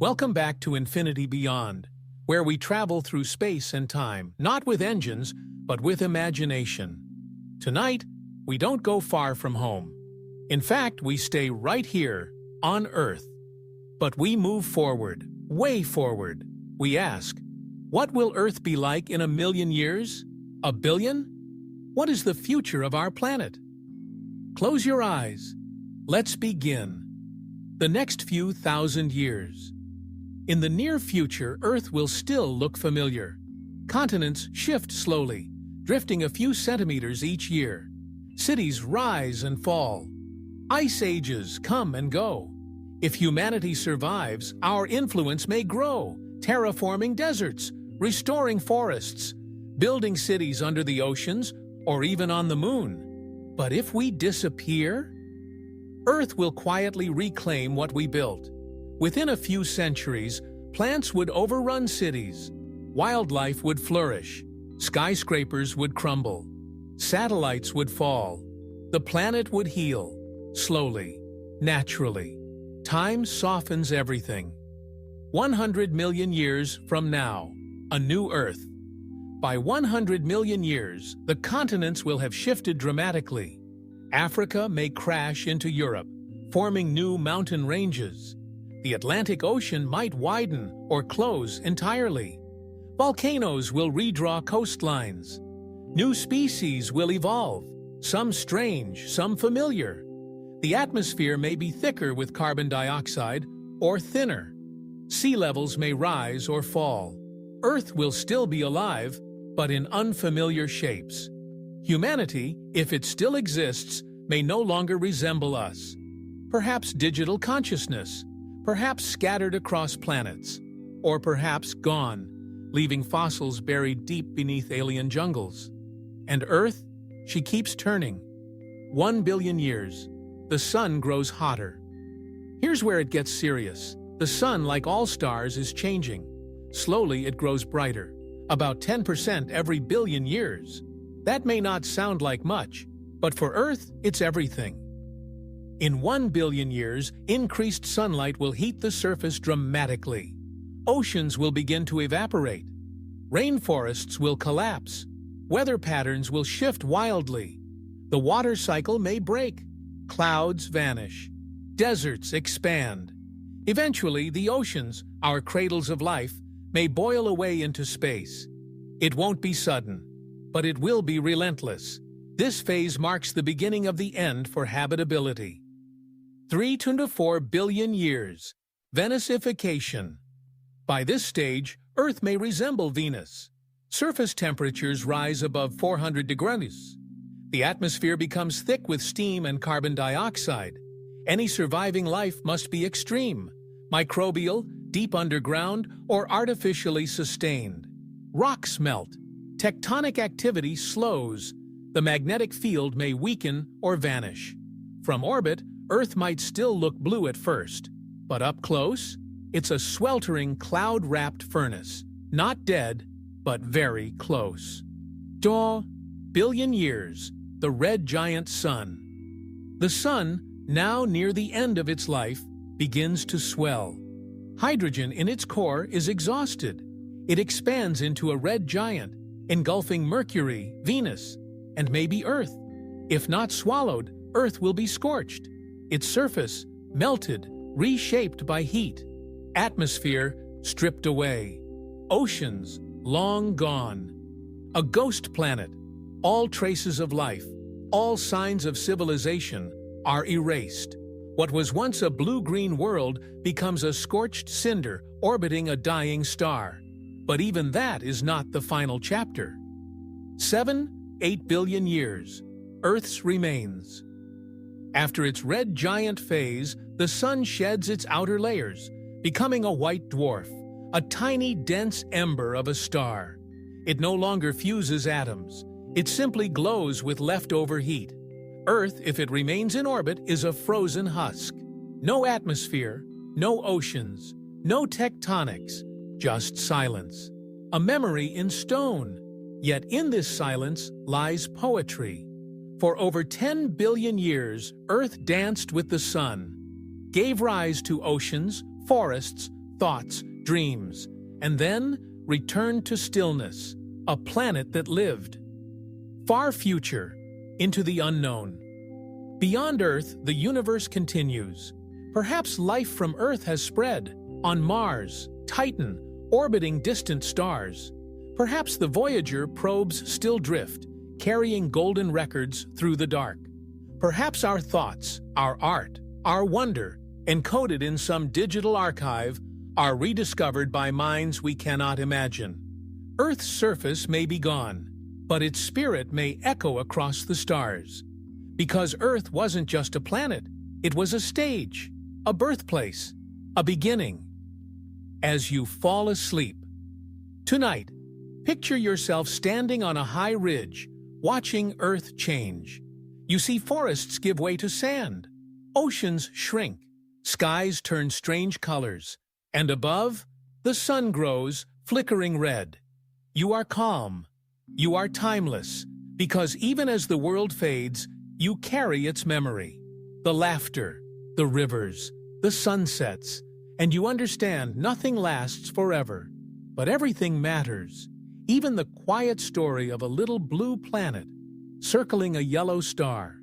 Welcome back to Infinity Beyond, where we travel through space and time, not with engines, but with imagination. Tonight, we don't go far from home. In fact, we stay right here, on Earth. But we move forward, way forward. We ask, what will Earth be like in 1,000,000 years? 1,000,000,000? What is the future of our planet? Close your eyes. Let's begin. The next few thousand years. In the near future, Earth will still look familiar. Continents shift slowly, drifting a few centimeters each year. Cities rise and fall. Ice ages come and go. If humanity survives, our influence may grow, terraforming deserts, restoring forests, building cities under the oceans, or even on the moon. But if we disappear, Earth will quietly reclaim what we built. Within a few centuries, plants would overrun cities, wildlife would flourish, skyscrapers would crumble, satellites would fall, the planet would heal, slowly, naturally. Time softens everything. 100 million years from now, a new Earth. By 100 million years, the continents will have shifted dramatically. Africa may crash into Europe, forming new mountain ranges. The Atlantic Ocean might widen or close entirely. Volcanoes will redraw coastlines. New species will evolve, some strange, some familiar. The atmosphere may be thicker with carbon dioxide or thinner. Sea levels may rise or fall. Earth will still be alive, but in unfamiliar shapes. Humanity, if it still exists, may no longer resemble us. Perhaps digital consciousness, perhaps scattered across planets, or perhaps gone, leaving fossils buried deep beneath alien jungles. And Earth, she keeps turning. 1,000,000,000 years. The sun grows hotter. Here's where it gets serious. The sun, like all stars, is changing. Slowly, it grows brighter. About 10% every billion years. That may not sound like much, but for Earth, it's everything. In 1,000,000,000 years, increased sunlight will heat the surface dramatically. Oceans will begin to evaporate. Rainforests will collapse. Weather patterns will shift wildly. The water cycle may break. Clouds vanish. Deserts expand. Eventually, the oceans, our cradles of life, may boil away into space. It won't be sudden, but it will be relentless. This phase marks the beginning of the end for habitability. 3 to 4 billion years. Venusification. By this stage, Earth may resemble Venus. Surface temperatures rise above 400 degrees. The atmosphere becomes thick with steam and carbon dioxide. Any surviving life must be extreme, microbial, deep underground, or artificially sustained. Rocks melt. Tectonic activity slows. The magnetic field may weaken or vanish. From orbit, Earth might still look blue at first, but up close, it's a sweltering cloud-wrapped furnace, not dead, but very close. 2 billion years, the red giant sun. The sun, now near the end of its life, begins to swell. Hydrogen in its core is exhausted. It expands into a red giant, engulfing Mercury, Venus, and maybe Earth. If not swallowed, Earth will be scorched. Its surface, melted, reshaped by heat. Atmosphere, stripped away. Oceans, long gone. A ghost planet. All traces of life, all signs of civilization, are erased. What was once a blue-green world becomes a scorched cinder orbiting a dying star. But even that is not the final chapter. 7-8 billion years. Earth's remains. After its red giant phase, the sun sheds its outer layers, becoming a white dwarf, a tiny, dense ember of a star. It no longer fuses atoms. It simply glows with leftover heat. Earth, if it remains in orbit, is a frozen husk. No atmosphere, no oceans, no tectonics, just silence. A memory in stone. Yet in this silence lies poetry. For over 10 billion years, Earth danced with the sun, gave rise to oceans, forests, thoughts, dreams, and then returned to stillness, a planet that lived. Far future, into the unknown. Beyond Earth, the universe continues. Perhaps life from Earth has spread, on Mars, Titan, orbiting distant stars. Perhaps the Voyager probes still drift, carrying golden records through the dark. Perhaps our thoughts, our art, our wonder, encoded in some digital archive, are rediscovered by minds we cannot imagine. Earth's surface may be gone, but its spirit may echo across the stars. Because Earth wasn't just a planet, it was a stage, a birthplace, a beginning. As you fall asleep. Tonight, picture yourself standing on a high ridge, watching Earth change. You see forests give way to sand, oceans shrink, skies turn strange colors, and above, the sun grows, flickering red. You are calm. You are timeless, because even as the world fades, you carry its memory. The laughter, the rivers, the sunsets, and you understand nothing lasts forever, but everything matters. Even the quiet story of a little blue planet circling a yellow star.